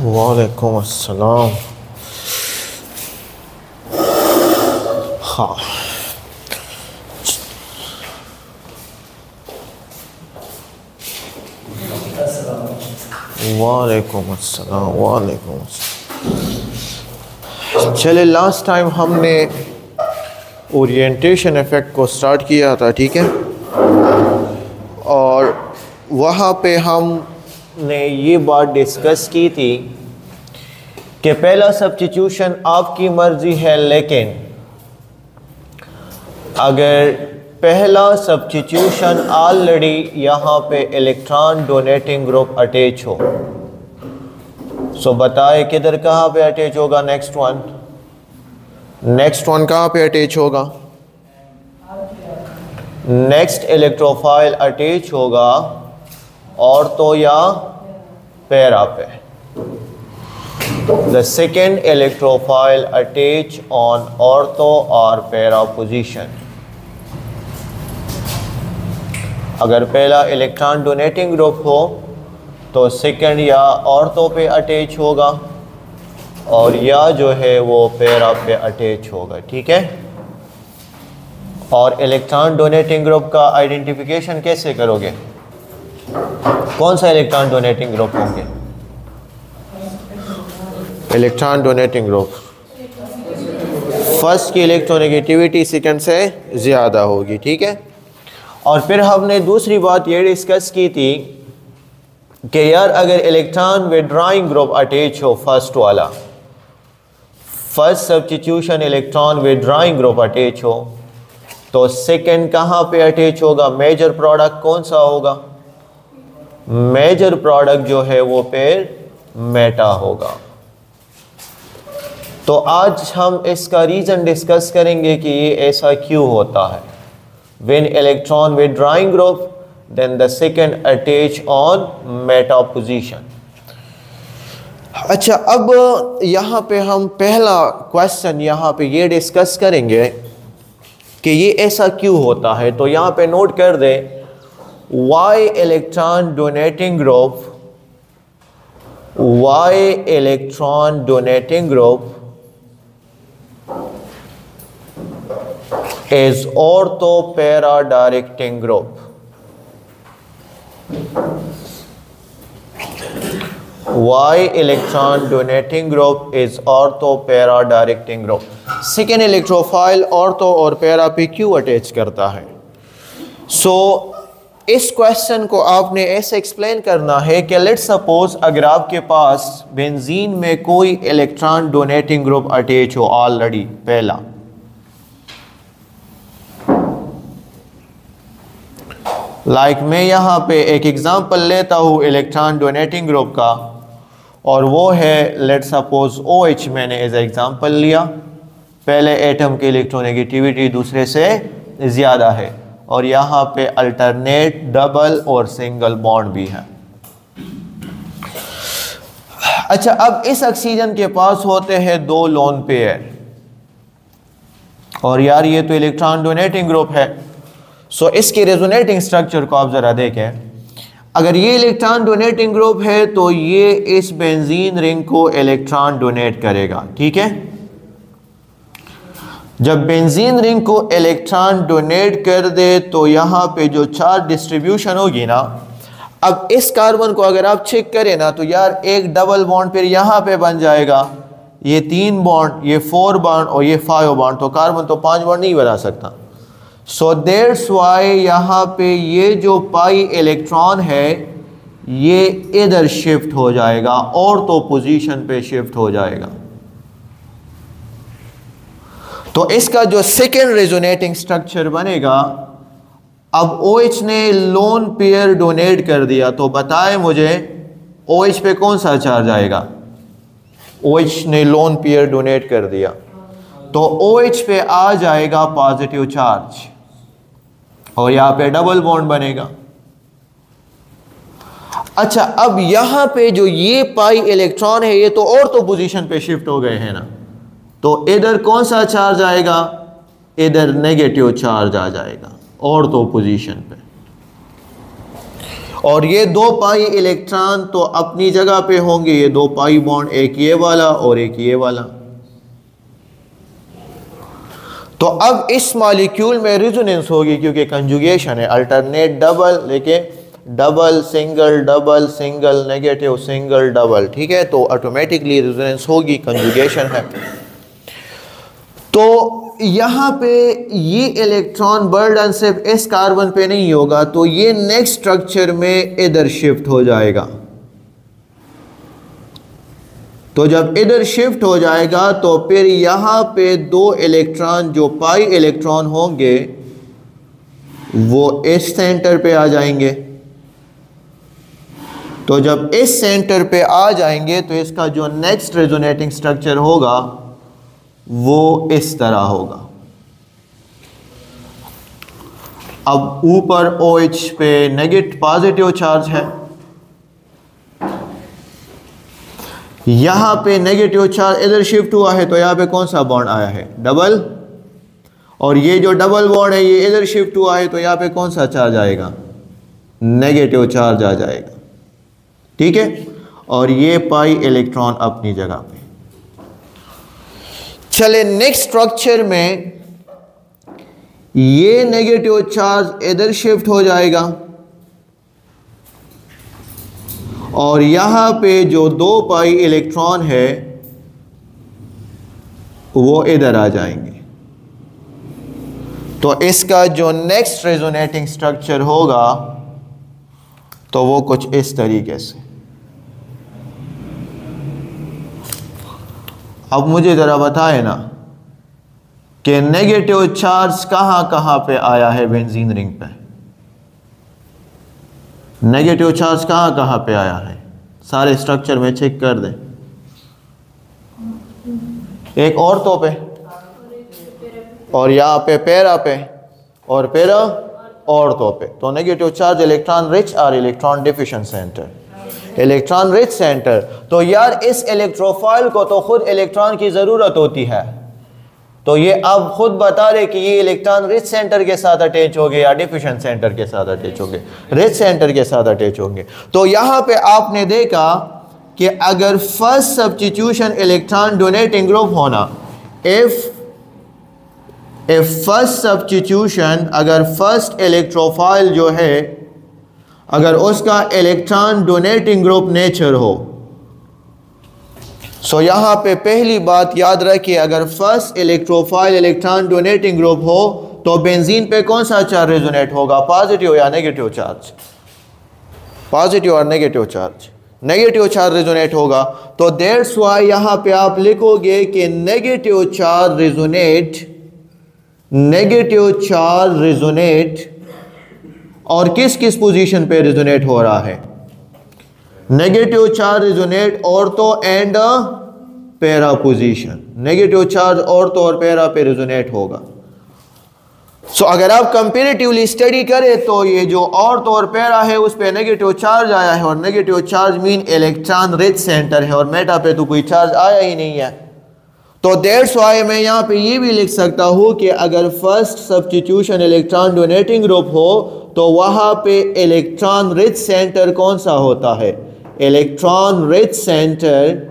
वालेकुम अस्सलाम। हाँ, वालेकुम अस्सलाम। वालेकुम अस्सलाम। चले, लास्ट टाइम हमने ओरिएंटेशन इफ़ेक्ट को स्टार्ट किया था, ठीक है। और वहाँ पे हमने ये बात डिस्कस की थी कि पहला सब्स्टिट्यूशन आपकी मर्ज़ी है, लेकिन अगर पहला सब्स्टिट्यूशन ऑलरेडी यहाँ पे इलेक्ट्रॉन डोनेटिंग ग्रुप अटैच हो, सो बताए किधर कहाँ पे अटैच होगा? नेक्स्ट वन कहाँ पे अटैच होगा? नेक्स्ट इलेक्ट्रोफाइल अटैच होगा ऑर्थो या पैरा पे। The second electrophile attach on ortho और पैरा पोजीशन। अगर पहला इलेक्ट्रॉन डोनेटिंग ग्रुप हो तो सेकेंड या ऑर्थो पे अटैच होगा और या जो है वो पैरा पे अटैच होगा, ठीक है। और इलेक्ट्रॉन डोनेटिंग ग्रुप का आइडेंटिफिकेशन कैसे करोगे? कौन सा इलेक्ट्रॉन डोनेटिंग ग्रुप होंगे? इलेक्ट्रॉन डोनेटिंग ग्रुप फर्स्ट की इलेक्ट्रोनेगेटिविटी सेकंड से ज़्यादा होगी, ठीक है। और फिर हमने दूसरी बात ये डिस्कस की थी कि यार अगर इलेक्ट्रॉन विड्रॉइंग ग्रुप अटैच हो, फर्स्ट वाला, first substitution electron withdrawing group attach हो, तो सेकंड कहाँ पे अटैच होगा? मेजर प्रोडक्ट कौन सा होगा? मेजर प्रोडक्ट जो है वो फिर मेटा होगा। तो आज हम इसका रीज़न डिस्कस करेंगे कि ये ऐसा क्यों होता है। When electron withdrawing group then the second attach on meta position. अच्छा, अब यहाँ पे हम पहला क्वेश्चन यहाँ पे ये डिस्कस करेंगे कि ये ऐसा क्यों होता है। तो यहाँ पे नोट कर दे, Y electron donating group is ortho para directing group. Why electron donating group is ortho para directing group? Second electrophile ortho और पैरा पे क्यों अटैच करता है? सो इस क्वेश्चन को आपने ऐसे एक्सप्लेन करना है कि लेट्स सपोज अगर आपके पास बेंजीन में कोई इलेक्ट्रॉन डोनेटिंग ग्रुप अटैच हो ऑलरेडी पहला, मैं यहाँ पे एक एग्जांपल लेता हूँ इलेक्ट्रॉन डोनेटिंग ग्रुप का, और वो है लेट्स सपोज OH मैंने एज एग्जांपल लिया। पहले एटम की इलेक्ट्रोनेगेटिविटी दूसरे से ज़्यादा है और यहाँ पे अल्टरनेट डबल और सिंगल बॉन्ड भी है। अच्छा, अब इस ऑक्सीजन के पास होते हैं दो लोन पेयर, और यार ये तो इलेक्ट्रॉन डोनेटिंग ग्रुप है। सो इसके रेजोनेटिंग स्ट्रक्चर को आप ज़रा देखें। अगर ये इलेक्ट्रॉन डोनेटिंग ग्रुप है तो ये इस बेंजीन रिंग को इलेक्ट्रॉन डोनेट करेगा, ठीक है। जब बेंजीन रिंग को इलेक्ट्रॉन डोनेट कर दे तो यहाँ पे जो चार्ज डिस्ट्रीब्यूशन होगी ना, अब इस कार्बन को अगर आप चेक करें ना तो यार एक डबल बॉन्ड फिर यहाँ पे बन जाएगा, ये 3 बॉन्ड, ये 4 बॉन्ड और ये 5 बॉन्ड, तो कार्बन तो 5 बॉन्ड नहीं बना सकता। सो दैट्स वाई यहाँ पे ये जो पाई इलेक्ट्रॉन है ये इधर शिफ्ट हो जाएगा और तो पोजीशन पे शिफ्ट हो जाएगा। तो इसका जो सेकेंड रेजोनेटिंग स्ट्रक्चर बनेगा, अब OH ने लोन पेयर डोनेट कर दिया, तो बताए मुझे OH पे कौन सा चार्ज आएगा? OH ने लोन पेयर डोनेट कर दिया तो OH पे आ जाएगा पॉजिटिव चार्ज और यहाँ पे डबल बॉन्ड बनेगा। अच्छा, अब यहाँ पे जो ये पाई इलेक्ट्रॉन है ये तो और तो पोजीशन पे शिफ्ट हो गए हैं ना, तो इधर कौन सा चार्ज आएगा? इधर नेगेटिव चार्ज आ जाएगा और तो पोजीशन पे। और ये 2 पाई इलेक्ट्रॉन तो अपनी जगह पे होंगे, ये 2 पाई बॉन्ड, एक ये वाला और एक ये वाला। तो अब इस मॉलिक्यूल में रेजोनेंस होगी क्योंकि कंजुगेशन है, अल्टरनेट डबल, लेकिन double single negative single double, ठीक है, तो ऑटोमेटिकली रेजोनेंस होगी, कंजुगेशन है। तो यहाँ पे ये इलेक्ट्रॉन बर्डन सिर्फ इस कार्बन पे नहीं होगा, तो ये नेक्स्ट स्ट्रक्चर में इधर शिफ्ट हो जाएगा। तो जब इधर शिफ्ट हो जाएगा तो फिर यहाँ पे 2 इलेक्ट्रॉन जो पाई इलेक्ट्रॉन होंगे वो इस सेंटर पे आ जाएंगे। तो जब इस सेंटर पे आ जाएंगे तो इसका जो नेक्स्ट रेजोनेटिंग स्ट्रक्चर होगा वो इस तरह होगा। अब ऊपर OH पे नेगेटिव पॉजिटिव चार्ज है, यहां पे नेगेटिव चार्ज इधर शिफ्ट हुआ है, तो यहां पे कौन सा बॉन्ड आया है, डबल, और ये जो डबल बॉन्ड है ये इधर शिफ्ट हुआ है, तो यहां पे कौन सा चार्ज आएगा, नेगेटिव चार्ज आ जाएगा, ठीक है। और ये पाई इलेक्ट्रॉन अपनी जगह पे। चले नेक्स्ट स्ट्रक्चर में ये नेगेटिव चार्ज इधर शिफ्ट हो जाएगा और यहां पे जो 2 पाई इलेक्ट्रॉन है वो इधर आ जाएंगे। तो इसका जो नेक्स्ट रेजोनेटिंग स्ट्रक्चर होगा तो वो कुछ इस तरीके से। अब मुझे ज़रा बताए ना कि नेगेटिव चार्ज कहाँ पे आया है बेंजीन रिंग पे, नेगेटिव चार्ज कहाँ पे आया है, सारे स्ट्रक्चर में चेक कर दें। एक औरतों पे और यहाँ पे पैरा पे और पैरा औरतों पे। तो नेगेटिव चार्ज इलेक्ट्रॉन रिच और electron deficient centre, electron rich centre. तो यार इस इलेक्ट्रोफाइल को तो खुद इलेक्ट्रॉन की ज़रूरत होती है, तो ये अब खुद बता रहे कि ये इलेक्ट्रॉन रिच सेंटर के साथ अटैच होंगे या डिफिशिएंट सेंटर के साथ अटैच होंगे, रिच सेंटर के साथ अटैच होंगे। तो यहाँ पे आपने देखा कि अगर first substitution electron donating group होना, इफ फर्स्ट सब्स्टिट्यूशन, अगर फर्स्ट इलेक्ट्रोफाइल जो है अगर उसका इलेक्ट्रॉन डोनेटिंग ग्रुप नेचर हो, सो यहां पे पहली बात याद रखिए, अगर first electrophile electron donating group हो तो बेंजीन पे कौन सा चार्ज रेजोनेट होगा, पॉजिटिव या नेगेटिव चार्ज, पॉजिटिव और negative charge, negative charge resonate होगा। तो दैट्स व्हाई यहां पे आप लिखोगे कि नेगेटिव चार्ज रेजोनेट और किस किस पोजीशन पे रेजोनेट हो रहा है, negative charge resonate ortho and para position, negative charge ortho और पैरा पे रेजोनेट होगा। सो अगर आप कंपैरेटिवली स्टडी करें तो ये जो ऑर्थो और पैरा है उस पे नेगेटिव चार्ज आया है, और negative charge mean electron rich centre है, और मेटा पे तो कोई चार्ज आया ही नहीं है। तो दैट्स व्हाई मैं यहाँ पे ये भी लिख सकता हूँ कि अगर first substitution electron donating group हो तो वहाँ पे इलेक्ट्रॉन रिच सेंटर कौन सा होता है, इलेक्ट्रॉन रिच सेंटर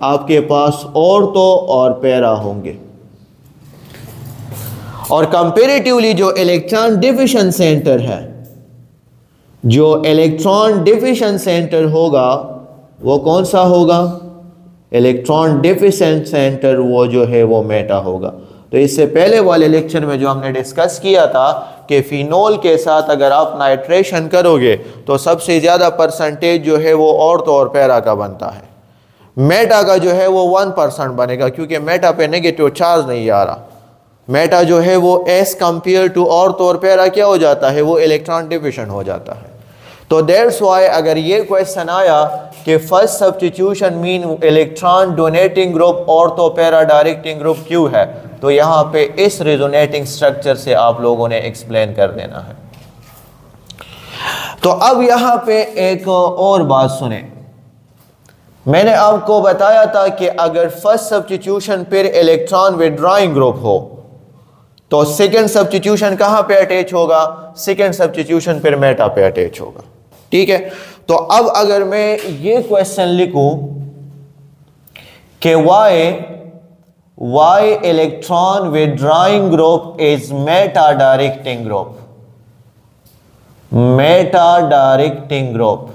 आपके पास ऑर्थो और पैरा होंगे। और कंपैरेटिवली जो इलेक्ट्रॉन डिफिशिएंट सेंटर है, जो इलेक्ट्रॉन डिफिशिएंट सेंटर होगा वो कौन सा होगा, इलेक्ट्रॉन डिफिशिएंट सेंटर वो जो है वो मेटा होगा। तो इससे पहले वाले लेक्चर में जो हमने डिस्कस किया था कि फिनोल के साथ अगर आप नाइट्रेशन करोगे तो सबसे ज़्यादा परसेंटेज जो है वो ऑर्थो और पैरा का बनता है, मेटा का जो है वो 1% बनेगा, क्योंकि मेटा पे नेगेटिव चार्ज नहीं आ रहा। मेटा जो है वो एज कंपेयर टू ऑर्थो और पैरा क्या हो जाता है, वो इलेक्ट्रॉन डिफिशिएंट हो जाता है। तो दैट्स व्हाई अगर ये क्वेश्चन आया कि first substitution mean electron donating group ortho para directing group क्यों है, तो यहाँ पे इस रेजोनेटिंग स्ट्रक्चर से आप लोगों ने एक्सप्लेन कर देना है। तो अब यहाँ पे एक और बात सुने, मैंने आपको बताया था कि अगर फर्स्ट सब्स्टिट्यूशन फिर इलेक्ट्रॉन विड्रॉइंग ग्रुप हो तो सेकेंड सब्स्टिट्यूशन कहाँ पे अटैच होगा, सेकेंड सब्स्टिट्यूशन फिर मेटा पे अटैच होगा, ठीक है। तो अब अगर मैं ये क्वेश्चन लिखूं कि why electron withdrawing group is meta directing group, meta directing group,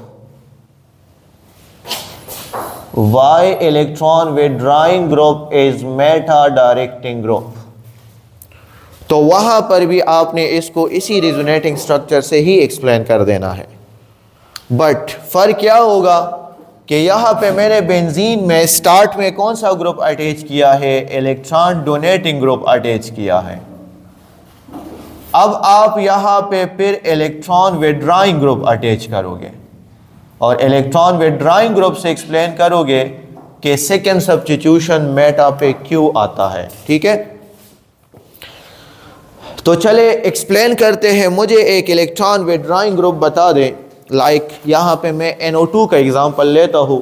why electron withdrawing group is meta directing group, तो वहां पर भी आपने इसको इसी रिजोनेटिंग स्ट्रक्चर से ही एक्सप्लेन कर देना है। बट फर्क क्या होगा कि यहां पे मैंने बेंजीन में स्टार्ट में कौन सा ग्रुप अटैच किया है, इलेक्ट्रॉन डोनेटिंग ग्रुप अटैच किया है। अब आप यहां पे फिर इलेक्ट्रॉन विड्रॉइंग ग्रुप अटैच करोगे और इलेक्ट्रॉन विड्रॉइंग ग्रुप से एक्सप्लेन करोगे कि सेकेंड सब्स्टिट्यूशन मेटा पे क्यों आता है। ठीक है, तो चले एक्सप्लेन करते हैं। मुझे एक इलेक्ट्रॉन विड्रॉइंग ग्रुप बता दें। लाइक यहाँ पे मैं NO2 का एग्जांपल लेता हूँ।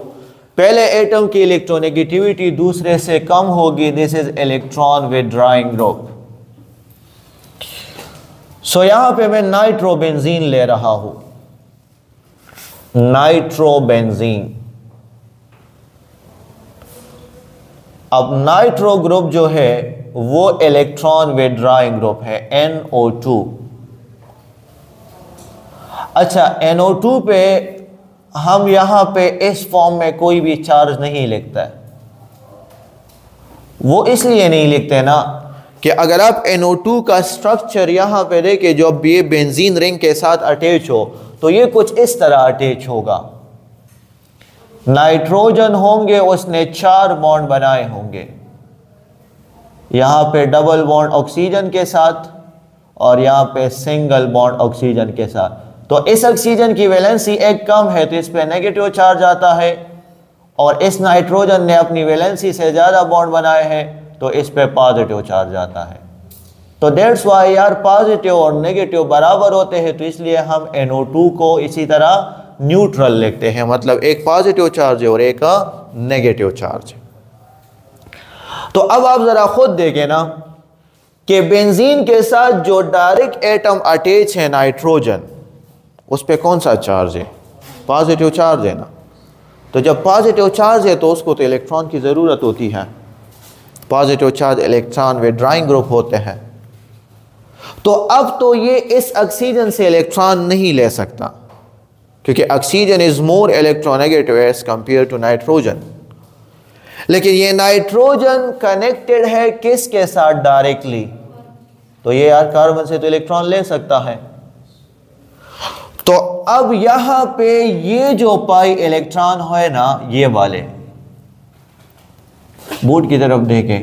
पहले एटम की इलेक्ट्रोनेगेटिविटी दूसरे से कम होगी, this is electron withdrawing group. So यहाँ पे मैं नाइट्रोबेंजीन ले रहा हूँ, नाइट्रोबेंजीन। अब नाइट्रो ग्रुप जो है वो इलेक्ट्रॉन विड्रॉइंग ग्रुप है, NO2। अच्छा, NO2 पे हम यहां पे इस फॉर्म में कोई भी चार्ज नहीं लिखता है। वो इसलिए नहीं लिखते ना कि अगर आप NO2 का स्ट्रक्चर यहां पे देखें, जो ये बेंजीन रिंग के साथ अटैच हो, तो ये कुछ इस तरह अटैच होगा। नाइट्रोजन होंगे, उसने 4 बॉन्ड बनाए होंगे, यहां पे डबल बॉन्ड ऑक्सीजन के साथ और यहां पे सिंगल बॉन्ड ऑक्सीजन के साथ। तो इस ऑक्सीजन की वैलेंसी एक कम है तो इस पे नेगेटिव चार्ज आता है, और इस नाइट्रोजन ने अपनी वैलेंसी से ज़्यादा बॉन्ड बनाए हैं तो इस पे पॉजिटिव चार्ज आता है। तो दैट्स वाई यार पॉजिटिव और नेगेटिव बराबर होते हैं, तो इसलिए हम NO2 को इसी तरह न्यूट्रल लिखते हैं, मतलब एक पॉजिटिव चार्ज है और एक नेगेटिव चार्ज है। तो अब आप ज़रा खुद देखें ना कि बेंजीन के साथ जो डायरेक्ट एटम अटैच है नाइट्रोजन, उस पर कौन सा चार्ज है, पॉजिटिव चार्ज है ना। तो जब पॉजिटिव चार्ज है तो उसको तो इलेक्ट्रॉन की ज़रूरत होती है, positive charge electron withdrawing group होते हैं। तो अब तो ये इस ऑक्सीजन से इलेक्ट्रॉन नहीं ले सकता, क्योंकि oxygen is more electronegative as compare to nitrogen. लेकिन ये नाइट्रोजन कनेक्टेड है किसके साथ, डायरेक्टली, तो ये यार कार्बन से तो इलेक्ट्रॉन ले सकता है। तो अब यहां पे ये जो पाई इलेक्ट्रॉन है ना, ये वाले बोर्ड की तरफ देखें,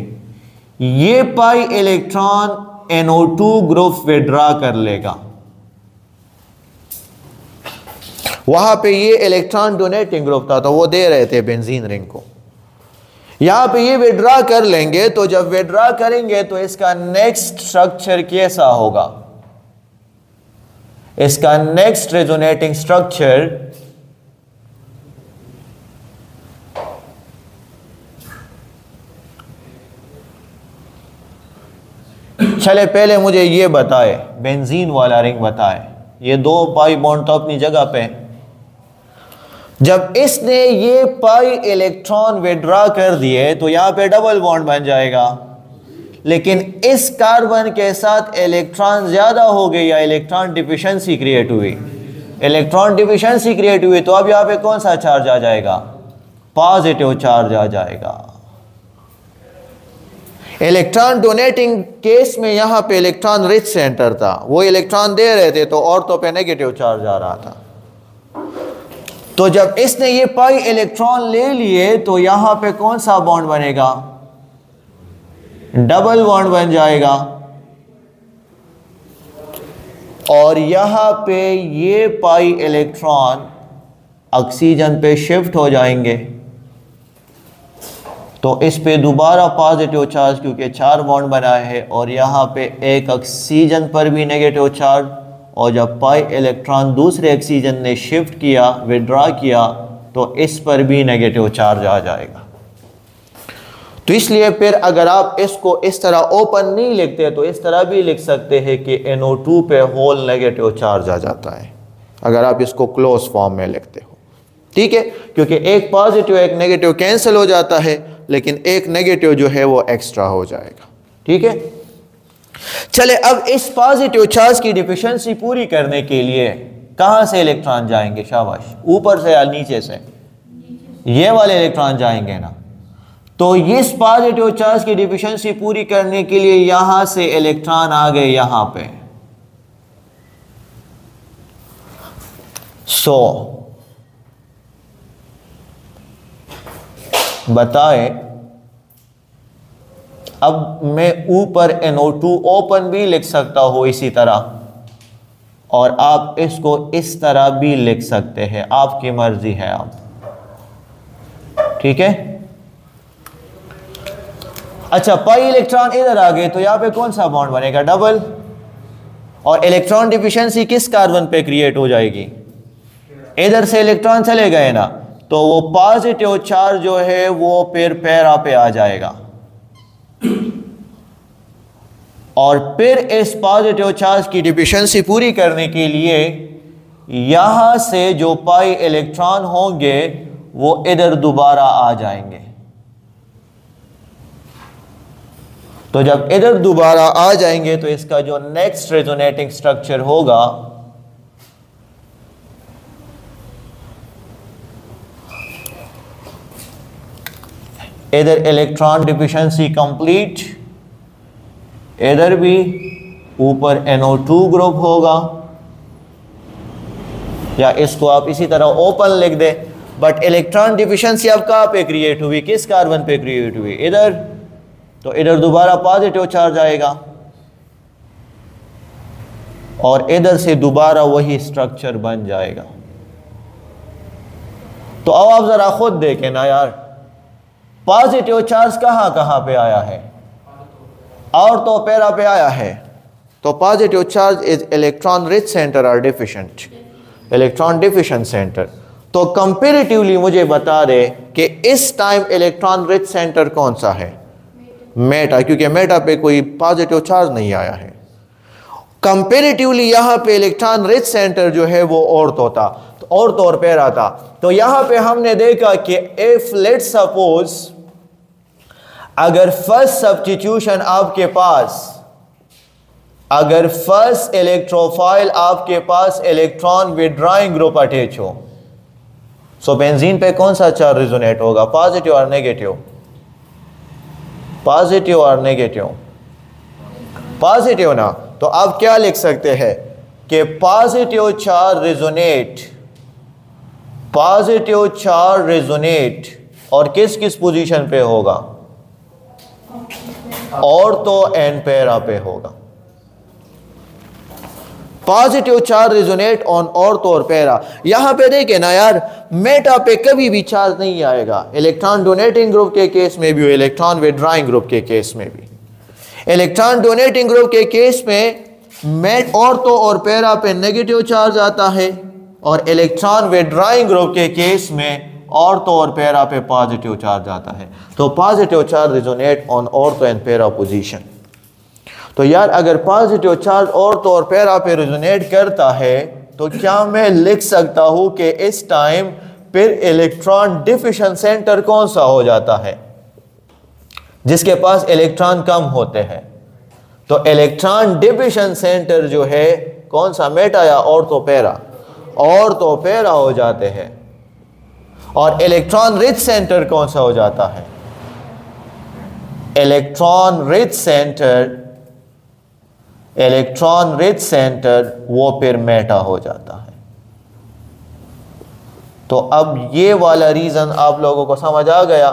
ये pi electron NO2 group withdraw कर लेगा। वहां पे ये इलेक्ट्रॉन डोनेटिंग ग्रुप था तो वो दे रहे थे बेंजीन रिंग को, यहां पे ये विड्रॉ कर लेंगे। तो जब विड्रॉ करेंगे तो इसका नेक्स्ट स्ट्रक्चर कैसा होगा, इसका नेक्स्ट रेजोनेटिंग स्ट्रक्चर चले पहले मुझे ये बताए, बेंजीन वाला रिंग बताए। ये 2 पाई बॉन्ड तो अपनी जगह पे, जब इसने ये पाई इलेक्ट्रॉन विड्रॉ कर दिए तो यहां पे डबल बॉन्ड बन जाएगा, लेकिन इस कार्बन के साथ इलेक्ट्रॉन ज्यादा हो गई या इलेक्ट्रॉन डिफिशिएंसी क्रिएट हुई, इलेक्ट्रॉन डिफिशिएंसी क्रिएट हुई, तो अब यहां पे कौन सा चार्ज आ जाएगा, पॉजिटिव चार्ज आ जाएगा। इलेक्ट्रॉन डोनेटिंग केस में यहां पे इलेक्ट्रॉन रिच सेंटर था, वो इलेक्ट्रॉन दे रहे थे तो ऑर्थो पे नेगेटिव चार्ज आ रहा था। तो जब इसने ये पाई इलेक्ट्रॉन ले लिए तो यहां पे कौन सा बॉन्ड बनेगा, डबल बॉन्ड बन जाएगा, और यहां पे ये पाई इलेक्ट्रॉन ऑक्सीजन पे शिफ्ट हो जाएंगे। तो इस पे दोबारा पॉजिटिव चार्ज, क्योंकि 4 बॉन्ड बनाए हैं, और यहाँ पे एक ऑक्सीजन पर भी नेगेटिव चार्ज, और जब पाई इलेक्ट्रॉन दूसरे ऑक्सीजन ने शिफ्ट किया, विड्रॉ किया, तो इस पर भी नेगेटिव चार्ज आ जाएगा। तो इसलिए फिर अगर आप इसको इस तरह ओपन नहीं लिखते तो इस तरह भी लिख सकते हैं कि NO2 पे होल नेगेटिव चार्ज आ जाता है। अगर आप इसको क्लोज फॉर्म में लिखते हो, ठीक है, क्योंकि एक पॉजिटिव एक नेगेटिव कैंसिल हो जाता है, लेकिन एक नेगेटिव जो है वो एक्स्ट्रा हो जाएगा, ठीक है। चले अब इस पॉजिटिव चार्ज की डिफिशिएंसी पूरी करने के लिए कहां से इलेक्ट्रॉन जाएंगे? शाबाश, ऊपर से या नीचे से? ये वाले इलेक्ट्रॉन जाएंगे ना। तो इस पॉजिटिव चार्ज की डिफिशिएंसी पूरी करने के लिए यहां से इलेक्ट्रॉन आ गए यहां पे। सो बताए अब मैं ऊपर NO2 ओपन भी लिख सकता हूं इसी तरह, और आप इसको इस तरह भी लिख सकते हैं, आपकी मर्जी है आप, ठीक है। अच्छा, पाई इलेक्ट्रॉन इधर आ गए तो यहां पे कौन सा बॉन्ड बनेगा? डबल। और इलेक्ट्रॉन डिफिशिएंसी किस कार्बन पे क्रिएट हो जाएगी? इधर से इलेक्ट्रॉन चले गए ना, तो वो पॉजिटिव चार्ज जो है वो फिर पैरा पे आ जाएगा, और फिर इस पॉजिटिव चार्ज की डिफिशिएंसी पूरी करने के लिए यहां से जो पाई इलेक्ट्रॉन होंगे वो इधर दोबारा आ जाएंगे। तो जब इधर दोबारा आ जाएंगे तो इसका जो नेक्स्ट रेजोनेटिंग स्ट्रक्चर होगा इधर इलेक्ट्रॉन डिफिशिएंसी कंप्लीट, इधर भी ऊपर NO2 ग्रुप होगा, या इसको आप इसी तरह ओपन लिख दे। बट इलेक्ट्रॉन डिफिशिएंसी अब कहां पे क्रिएट हुई? किस कार्बन पे क्रिएट हुई? इधर। तो इधर दोबारा पॉजिटिव चार्ज आएगा और इधर से दोबारा वही स्ट्रक्चर बन जाएगा। तो अब आप जरा खुद देखें ना यार, पॉजिटिव चार्ज कहां कहां पे आया है? और तो पैरा पे आया है। तो positive charge is electron rich centre और डिफिशिएंट, इलेक्ट्रॉन डिफिशिएंट सेंटर। तो कंपैरेटिवली मुझे बता दे कि इस टाइम इलेक्ट्रॉन रिच सेंटर कौन सा है? मेटा, क्योंकि मेटा पे कोई पॉजिटिव चार्ज नहीं आया है। कंपैरेटिवली यहां पे इलेक्ट्रॉन रिच सेंटर जो है वो ऑर्थो था, तो ऑर्थो और पैरा था। तो यहां पे हमने देखा कि इफ लेट सपोज अगर फर्स्ट सब्स्टिट्यूशन आपके पास, अगर फर्स्ट इलेक्ट्रोफाइल आपके पास इलेक्ट्रॉन विड्रॉइंग ग्रुप अटैच हो, सो बेंजीन पे कौन सा चार्ज रिजोनेट होगा? पॉजिटिव और नेगेटिव? पॉजिटिव और नेगेटिव? पॉजिटिव ना। तो आप क्या लिख सकते हैं कि positive charge resonate, positive charge resonate और किस किस पोजीशन पे होगा? ऑर्थो एंड पैरा पे होगा। Positive charge resonate on ortho और पैरा। यहां पे देखे ना यार, मेटा पे कभी भी चार्ज नहीं आएगा, इलेक्ट्रॉन डोनेटिंग ग्रुप के केस में भी, इलेक्ट्रॉन विड्रॉइंग ग्रुप के केस में भी। इलेक्ट्रॉन डोनेटिंग ग्रुप के केस में मेट ऑर्थो और पैरा पे नेगेटिव चार्ज आता है, और इलेक्ट्रॉन विड्रॉइंग ग्रुप के केस में ऑर्थो और पैरा पे पॉजिटिव चार्ज आता है। तो positive charge resonate on ortho and para position. तो यार अगर पॉजिटिव चार्ज ऑर्थो और पैरा पे रिजोनेट करता है तो क्या मैं लिख सकता हूं कि इस टाइम फिर इलेक्ट्रॉन डिफिशिएंट सेंटर कौन सा हो जाता है? जिसके पास इलेक्ट्रॉन कम होते हैं। तो इलेक्ट्रॉन डिफिशिएंट सेंटर जो है कौन सा? मेटा या ऑर्थो पैरा? ऑर्थो पैरा हो जाते हैं। और इलेक्ट्रॉन रिच सेंटर कौन सा हो जाता है? Electron rich centre, electron rich centre वो फिर मेटा हो जाता है। तो अब ये वाला रीजन आप लोगों को समझ आ गया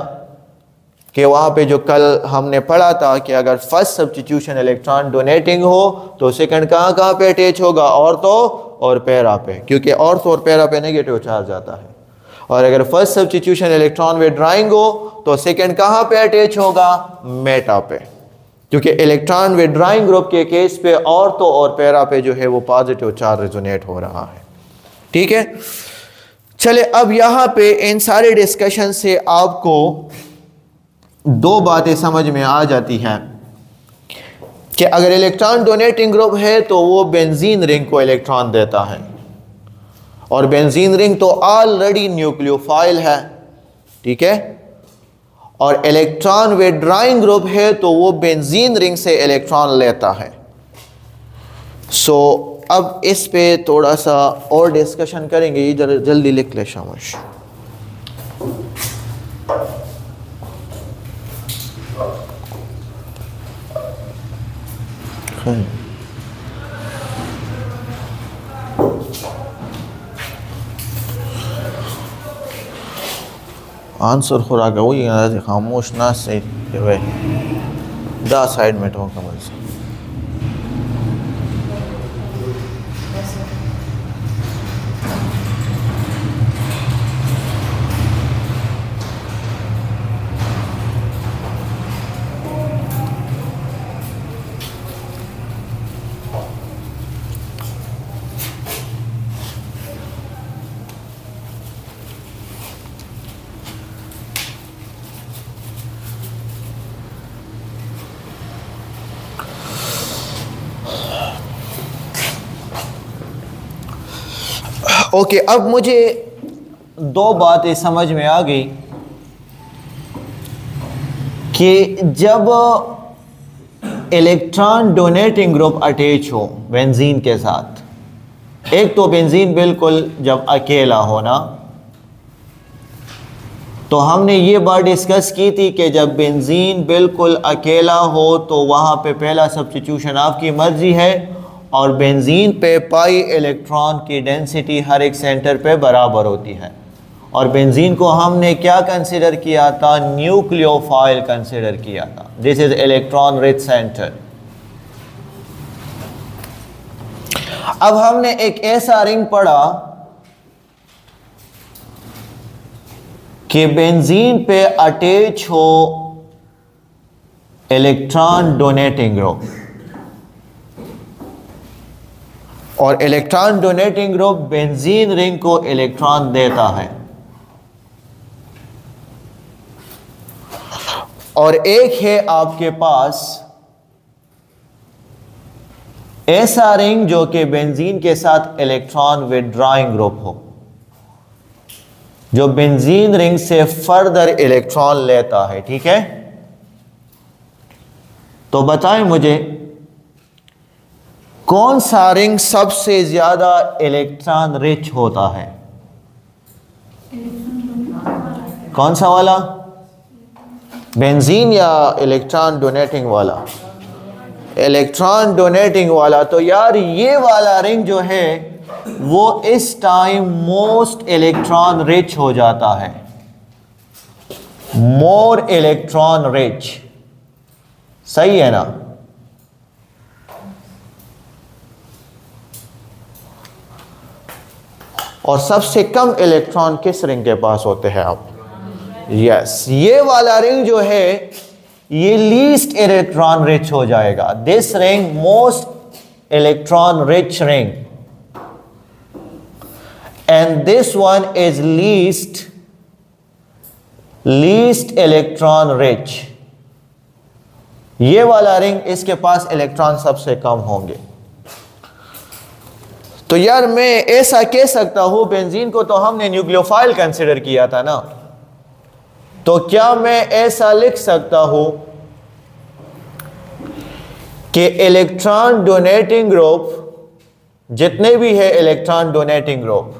कि वहां पे जो कल हमने पढ़ा था कि अगर फर्स्ट सब्स्टिट्यूशन इलेक्ट्रॉन डोनेटिंग हो तो सेकंड कहां कहां पे अटैच होगा? ऑर्थो और पैरा पे, क्योंकि ऑर्थो और पैरा पे नेगेटिव चार्ज आता है। और अगर फर्स्ट सब्स्टिट्यूशन इलेक्ट्रॉन विड्रॉइंग हो तो सेकंड कहां पे अटैच होगा? मेटा पे, क्योंकि इलेक्ट्रॉन विड्रॉइंग ग्रुप के केस पे ऑर्थो और पैरा पे जो है वो पॉजिटिव चार्ज रिजोनेट हो रहा है। ठीक है, चले अब यहां पे इन सारे डिस्कशन से आपको दो बातें समझ में आ जाती हैं कि अगर इलेक्ट्रॉन डोनेटिंग ग्रुप है तो वो बेंजीन रिंग को इलेक्ट्रॉन देता है, और बेंजीन रिंग तो ऑलरेडी न्यूक्लियोफाइल है, ठीक है। और इलेक्ट्रॉन विथड्रॉइंग ग्रुप है तो वो बेंजीन रिंग से इलेक्ट्रॉन लेता है। सो अब इस पे थोड़ा सा और डिस्कशन करेंगे। ये जल्दी लिख ले शाबाश। आंसर खुराक वही खामोश ना से दा साइड में तो कमल से ओके। अब मुझे दो बातें समझ में आ गई कि जब इलेक्ट्रॉन डोनेटिंग ग्रुप अटैच हो बेंजीन के साथ, एक तो बेंजीन बिल्कुल जब अकेला हो ना, तो हमने ये बात डिस्कस की थी कि जब बेंजीन बिल्कुल अकेला हो तो वहाँ पे पहला सब्स्टिट्यूशन आपकी मर्जी है और बेंजीन पे पाई इलेक्ट्रॉन की डेंसिटी हर एक सेंटर पे बराबर होती है। और बेंजीन को हमने क्या कंसिडर किया था? न्यूक्लियोफाइल कंसिडर किया था। This is electron rich centre. अब हमने एक ऐसा रिंग पढ़ा कि बेंजीन पे अटैच हो इलेक्ट्रॉन डोनेटिंग ग्रुप, और electron donating group benzene ring को इलेक्ट्रॉन देता है। और एक है आपके पास ऐसा रिंग जो कि बेंजीन के साथ इलेक्ट्रॉन विथड्रॉइंग ग्रुप हो, जो बेंजीन रिंग से फर्दर इलेक्ट्रॉन लेता है, ठीक है। तो बताएं मुझे कौन सा रिंग सबसे ज्यादा इलेक्ट्रॉन रिच होता है? कौन सा वाला? बेंजीन या इलेक्ट्रॉन डोनेटिंग वाला? इलेक्ट्रॉन डोनेटिंग वाला। तो यार ये वाला रिंग जो है वो इस टाइम मोस्ट इलेक्ट्रॉन रिच हो जाता है, मोर इलेक्ट्रॉन रिच। सही है ना? और सबसे कम इलेक्ट्रॉन किस रिंग के पास होते हैं आप? यस, ये वाला रिंग जो है ये लीस्ट इलेक्ट्रॉन रिच हो जाएगा। This ring most electron rich ring and this one is least electron rich. ये वाला रिंग इसके पास इलेक्ट्रॉन सबसे कम होंगे। तो यार मैं ऐसा कह सकता हूं, बेंजीन को तो हमने न्यूक्लियोफाइल कंसिडर किया था ना, तो क्या मैं ऐसा लिख सकता हूं कि इलेक्ट्रॉन डोनेटिंग ग्रुप जितने भी है इलेक्ट्रॉन डोनेटिंग ग्रुप,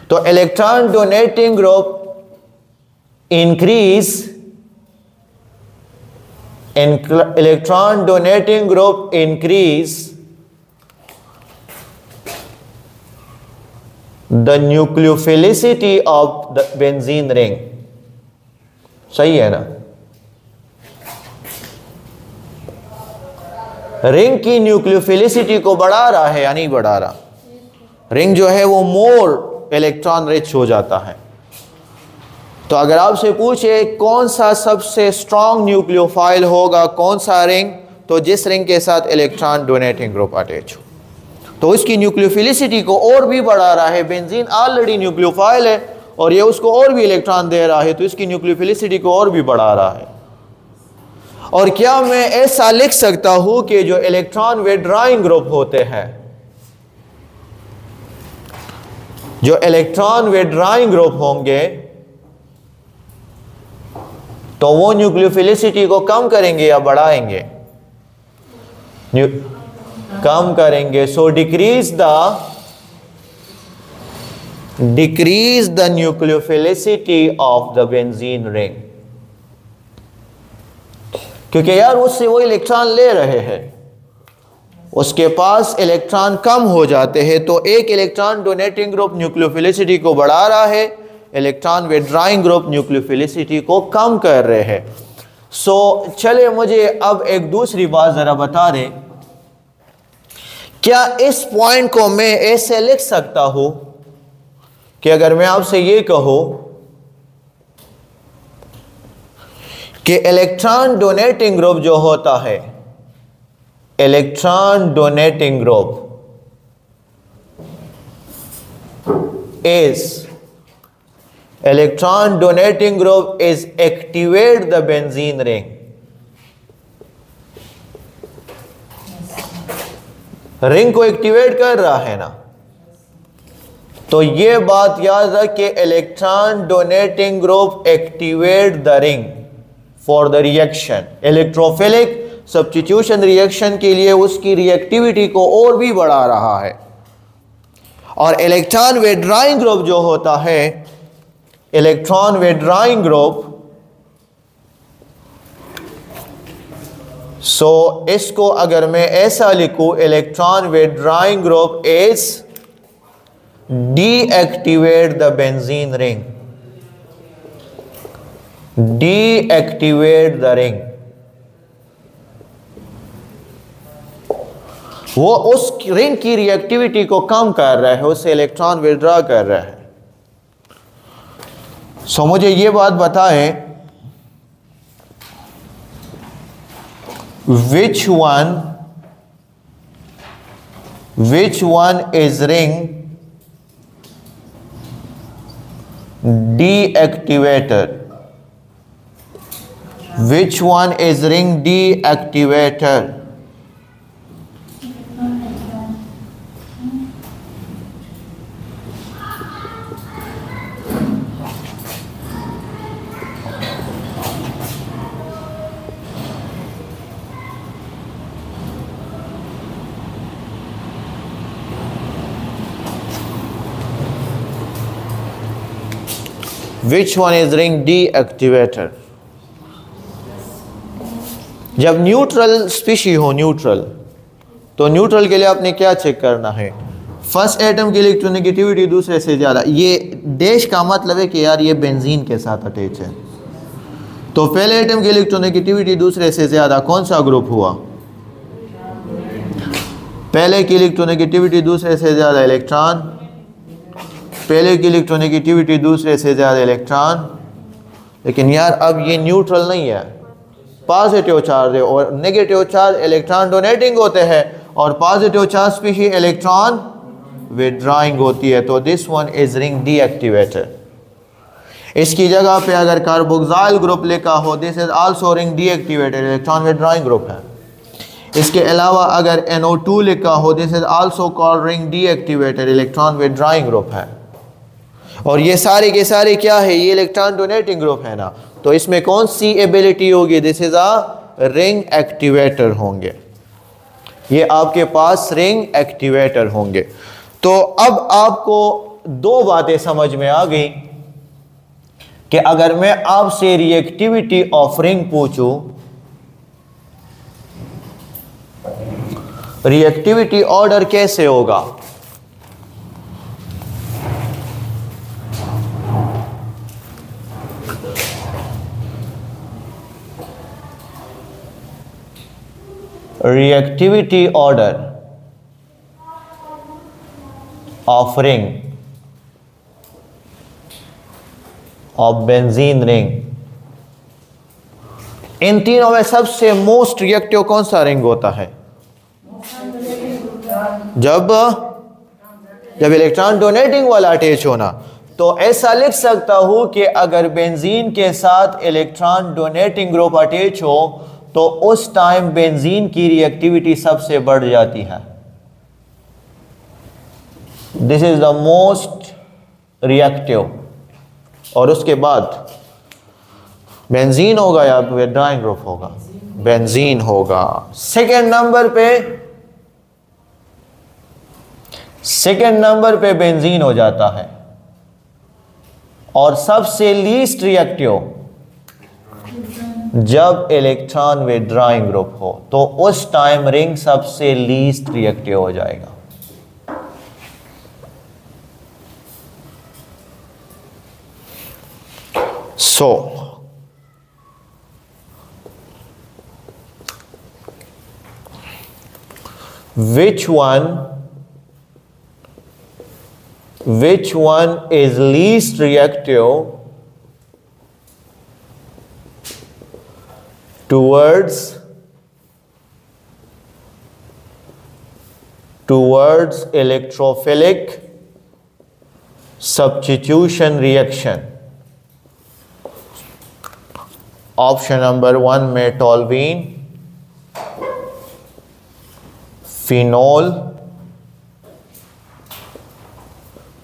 तो electron donating group electron donating group increase the nucleophilicity of the benzene ring। सही है ना? रिंग की न्यूक्लियोफिलिसिटी को बढ़ा रहा है या नहीं बढ़ा रहा? रिंग जो है वो मोर इलेक्ट्रॉन रिच हो जाता है। तो अगर आपसे पूछे कौन सा सबसे स्ट्रॉन्ग न्यूक्लियोफाइल होगा, कौन सा रिंग, तो जिस रिंग के साथ इलेक्ट्रॉन डोनेटिंग ग्रुप अटैच हो, तो इसकी न्यूक्लियोफिलिसिटी को और भी बढ़ा रहा है। बेंजीन ऑलरेडी न्यूक्लियोफाइल है और ये उसको और भी इलेक्ट्रॉन दे रहा है, तो इसकी न्यूक्लियोफिलिसिटी को और भी बढ़ा रहा है। और क्या मैं ऐसा लिख सकता हूं कि जो इलेक्ट्रॉन विथड्रॉइंग ग्रुप होते हैं जो इलेक्ट्रॉन विथड्राइंग ग्रुप होंगे तो वो न्यूक्लियोफिलिसिटी को कम करेंगे या बढ़ाएंगे? कम करेंगे। So decrease the nucleophilicity of the benzene ring, क्योंकि यार उससे वो इलेक्ट्रॉन ले रहे हैं, उसके पास इलेक्ट्रॉन कम हो जाते हैं, तो एक इलेक्ट्रॉन डोनेटिंग ग्रुप न्यूक्लियोफिलिसिटी को बढ़ा रहा है, इलेक्ट्रॉन विथड्राइंग ग्रुप न्यूक्लियोफिलिसिटी को कम कर रहे हैं। सो चले मुझे अब एक दूसरी बात जरा बता दें, क्या इस पॉइंट को मैं ऐसे लिख सकता हूं कि अगर मैं आपसे ये कहूं कि इलेक्ट्रॉन डोनेटिंग ग्रुप जो होता है, electron donating group is activate the benzene ring. Ring को एक्टिवेट कर रहा है ना, तो ये बात याद रख कि electron donating group activate the ring for the reaction. Electrophilic substitution reaction के लिए उसकी रिएक्टिविटी को और भी बढ़ा रहा है। और इलेक्ट्रॉन विथड्राइंग ग्रुप जो होता है, इलेक्ट्रॉन विथड्राइंग ग्रुप, सो इसको अगर मैं ऐसा लिखूं, electron withdrawing group is deactivate the benzene ring, deactivate the ring. वो उस रिंग की रिएक्टिविटी को कम कर रहा है, उससे इलेक्ट्रॉन विथड्रॉ कर रहा है। सो मुझे ये बात बताएं, which one is ring deactivator? Which one is ring deactivator? Which one is ring deactivator? जब न्यूट्रल स्पीशी हो, न्यूट्रल, तो न्यूट्रल के लिए आपने क्या चेक करना है? फर्स्ट एटम की इलेक्ट्रोनेगेटिविटी दूसरे से ज़्यादा। ये डैश का मतलब है कि यार ये बेंजीन के साथ अटैच है, तो पहले एटम की इलेक्ट्रोनेगेटिविटी दूसरे से ज़्यादा, कौन सा ग्रुप हुआ? पहले की इलेक्ट्रोनेगेटिविटी दूसरे से ज़्यादा इलेक्ट्रॉन, पहले की इलेक्ट्रोनेगेटिविटी दूसरे से ज़्यादा इलेक्ट्रॉन। लेकिन यार अब ये न्यूट्रल नहीं है, पॉजिटिव चार्ज है, और नेगेटिव चार्ज इलेक्ट्रॉन डोनेटिंग होते हैं, और positive charge species electron withdrawing होती है। तो this one is ring deactivator. इसकी जगह पे अगर कार्बोक्सिल ग्रुप लिखा हो, this is also ring deactivated, electron withdrawing group है। इसके अलावा अगर NO2 लिखा हो, this is also called ring deactivated, electron withdrawing group है। और ये सारे के सारे क्या है? ये इलेक्ट्रॉन डोनेटिंग ग्रुप है ना, तो इसमें कौन सी एबिलिटी होगी? This is a ring activator होंगे, ये आपके पास रिंग एक्टिवेटर होंगे। तो अब आपको दो बातें समझ में आ गई कि अगर मैं आपसे रिएक्टिविटी ऑफ रिंग पूछूं, रिएक्टिविटी ऑर्डर कैसे होगा? reactivity order of ring of benzene ring, इन तीनों में सबसे मोस्ट रिएक्टिव कौन सा रिंग होता है? जब इलेक्ट्रॉन डोनेटिंग वाला अटैच होना। तो ऐसा लिख सकता हूं कि अगर बेंजीन के साथ इलेक्ट्रॉन डोनेटिंग ग्रुप अटैच हो तो उस टाइम बेंजीन की रिएक्टिविटी सबसे बढ़ जाती है। This is the most reactive, और उसके बाद बेंजीन होगा या विथड्रॉइंग ग्रुप होगा? बेंजीन होगा। सेकंड नंबर पे बेंजीन हो जाता है। और सबसे लीस्ट रिएक्टिव जब इलेक्ट्रॉन विथड्रॉइंग ग्रुप हो, तो उस टाइम रिंग सबसे लीस्ट रिएक्टिव हो जाएगा। सो which one is least reactive towards electrophilic substitution reaction? Option number 1 में टॉल्वीन, फिनोल,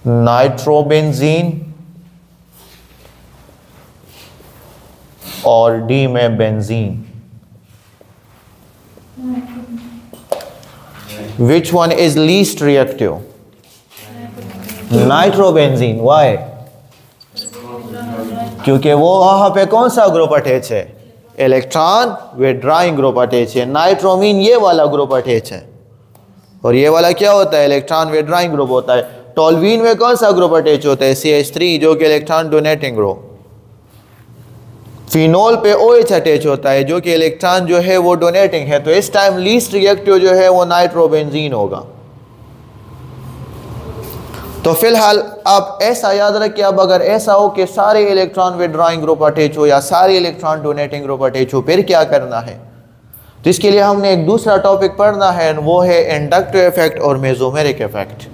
नाइट्रोबेंजीन और डी में benzene. Which one is least reactive? Nitrobenzene. Y? क्योंकि वो वहां पे कौन सा ग्रुप अटैच है? इलेक्ट्रॉन विथड्रॉइंग ग्रुप अटैच है। नाइट्रोमीन ये वाला ग्रुप अटैच है, और ये वाला क्या होता है? इलेक्ट्रॉन विथड्रॉइंग ग्रुप होता है। टॉल्वीन में कौन सा ग्रुप अटैच होता है? CH3, जो कि इलेक्ट्रॉन डोनेटिंग ग्रुप। फिनोल पे OH अटैच होता है, जो कि इलेक्ट्रॉन जो है वो डोनेटिंग है। तो इस टाइम लीस्ट रिएक्टिव जो है वो नाइट्रोबेंजीन होगा। तो फिलहाल आप ऐसा याद रखिए, अब अगर ऐसा हो कि सारे इलेक्ट्रॉन विथड्रॉइंग ग्रुप अटैच हो या सारे इलेक्ट्रॉन डोनेटिंग ग्रुप अटैच हो, फिर क्या करना है? तो इसके लिए हमने एक दूसरा टॉपिक पढ़ना है, वो है इंडक्टिव इफेक्ट और मेसोमेरिक इफेक्ट।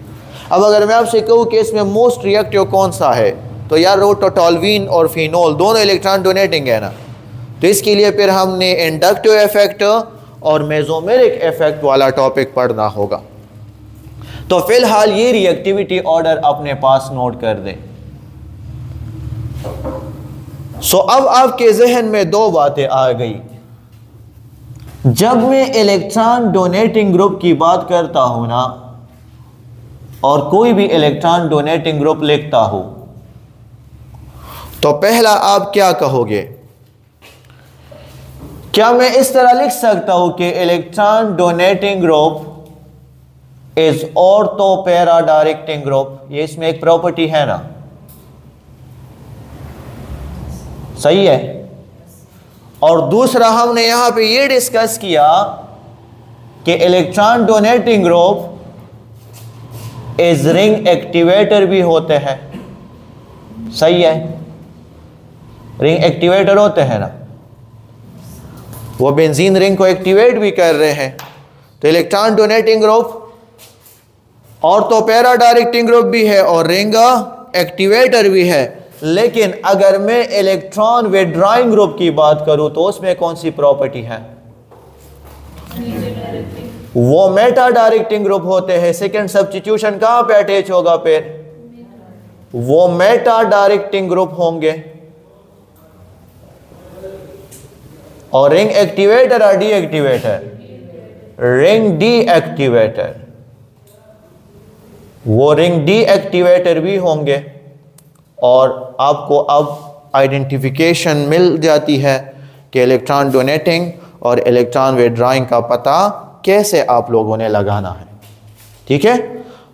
अब अगर मैं आपसे कहूँ कि इसमें मोस्ट रिएक्टिव कौन सा है, तो यार वो टॉल्वीन और फिनोल दोनों इलेक्ट्रॉन डोनेटिंग है ना। तो इसके लिए फिर हमने इंडक्टिव इफेक्ट और मेसोमेरिक इफेक्ट वाला टॉपिक पढ़ना होगा। तो फिलहाल ये रिएक्टिविटी ऑर्डर अपने पास नोट कर दें। सो अब आपके जहन में दो बातें आ गई। जब मैं इलेक्ट्रॉन डोनेटिंग ग्रुप की बात करता हूं ना, और कोई भी इलेक्ट्रॉन डोनेटिंग ग्रुप लिखता हूं, तो पहला आप क्या कहोगे? क्या मैं इस तरह लिख सकता हूं कि electron donating group is ortho para directing group? ये इसमें एक प्रॉपर्टी है ना, सही है। और दूसरा हमने यहां पे ये डिस्कस किया कि electron donating group is ring activator भी होते हैं, सही है। रिंग एक्टिवेटर होते हैं ना, वो बेंजीन रिंग को एक्टिवेट भी कर रहे हैं। तो electron donating group ortho para directing group भी है और रिंग एक्टिवेटर भी है। लेकिन अगर मैं इलेक्ट्रॉन विथड्रॉइंग ग्रुप की बात करूं, तो उसमें कौन सी प्रॉपर्टी है? वो मेटा डायरेक्टिंग ग्रुप होते हैं। सेकंड सब्स्टिट्यूशन कहां पे अटैच होगा? फिर वो मेटा डायरेक्टिंग ग्रुप होंगे। और रिंग एक्टिवेटर और D activator? Ring D activator. वो रिंग डी एक्टिवेटर भी होंगे। और आपको अब आइडेंटिफिकेशन मिल जाती है कि इलेक्ट्रॉन डोनेटिंग और इलेक्ट्रॉन विथड्रॉइंग का पता कैसे आप लोगों ने लगाना है। ठीक है,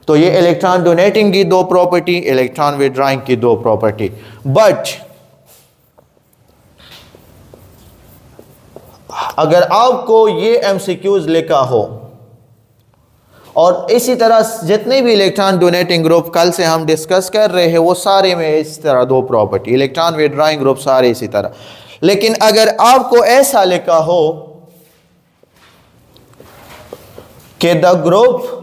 तो ये इलेक्ट्रॉन डोनेटिंग की दो प्रॉपर्टी, इलेक्ट्रॉन विथड्रॉइंग की दो प्रॉपर्टी। बट अगर आपको ये MCQs लिखा हो, और इसी तरह जितने भी इलेक्ट्रॉन डोनेटिंग ग्रुप कल से हम डिस्कस कर रहे हैं, वो सारे में इस तरह दो प्रॉपर्टी, इलेक्ट्रॉन विथड्रॉइंग ग्रुप सारे इसी तरह। लेकिन अगर आपको ऐसा लिखा हो कि the group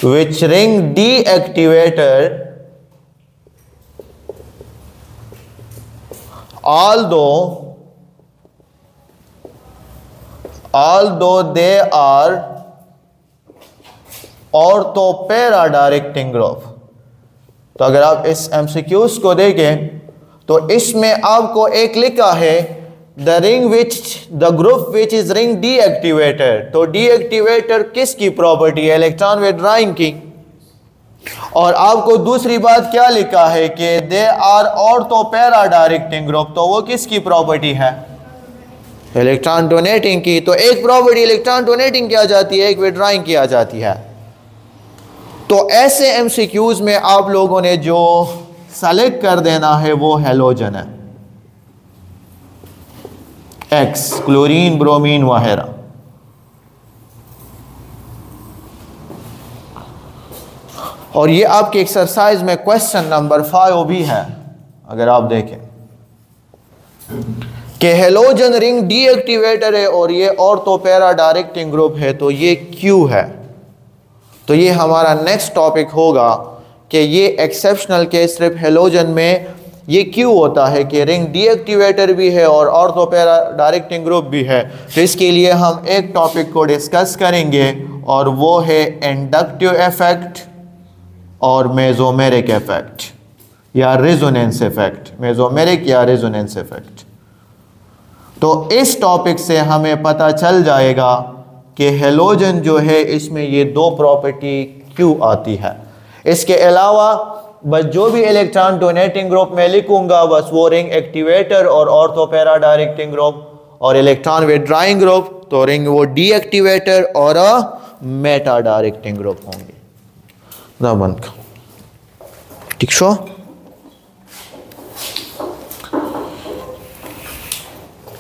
which ring deactivator although they are ortho para directing group. तो अगर आप इस एमसीक्यूज को देखें तो इसमें आपको एक लिखा है the group which is ring deactivated. तो डीएक्टिवेटर किसकी प्रॉपर्टी है? इलेक्ट्रॉन विथड्रॉइंग की। और आपको दूसरी बात क्या लिखा है कि they are ortho para directing group. तो वो किसकी प्रॉपर्टी है? इलेक्ट्रॉन डोनेटिंग की। तो एक प्रॉपर्टी इलेक्ट्रॉन डोनेटिंग की आ जाती है, एक विथड्रॉइंग की आ जाती है। तो ऐसे एमसीक्यूज में आप लोगों ने जो सेलेक्ट कर देना है वो हैलोजन है, एक्स, क्लोरीन, ब्रोमीन वगैरह। और ये आपके एक्सरसाइज में क्वेश्चन नंबर 5 भी है। अगर आप देखें कि हैलोजन रिंग डीएक्टिवेटर है और ये ऑर्थो पैरा डायरेक्टिंग ग्रुप है, तो ये क्यों है? तो ये हमारा नेक्स्ट टॉपिक होगा कि ये एक्सेप्शनल केस सिर्फ हैलोजन में ये क्यों होता है कि रिंग डीएक्टिवेटर भी है और ऑर्थो पैरा डायरेक्टिंग ग्रुप भी है। तो इसके लिए हम एक टॉपिक को डिस्कस करेंगे और वो है इंडक्टिव इफेक्ट और मेसोमेरिक इफेक्ट या रेजोनेंस इफेक्ट, मेसोमेरिक या रेजोनेंस इफेक्ट। तो इस टॉपिक से हमें पता चल जाएगा कि हैलोजन जो है इसमें ये दो प्रॉपर्टी क्यों आती है। इसके अलावा बस जो भी इलेक्ट्रॉन डोनेटिंग ग्रुप में लिखूंगा बस वो रिंग एक्टिवेटर और ऑर्थो पैरा डायरेक्टिंग ग्रुप, और इलेक्ट्रॉन विथड्रॉइंग ग्रुप तो रिंग वो डीएक्टिवेटर और मेटा डायरेक्टिंग ग्रुप होंगे। ठीक शो।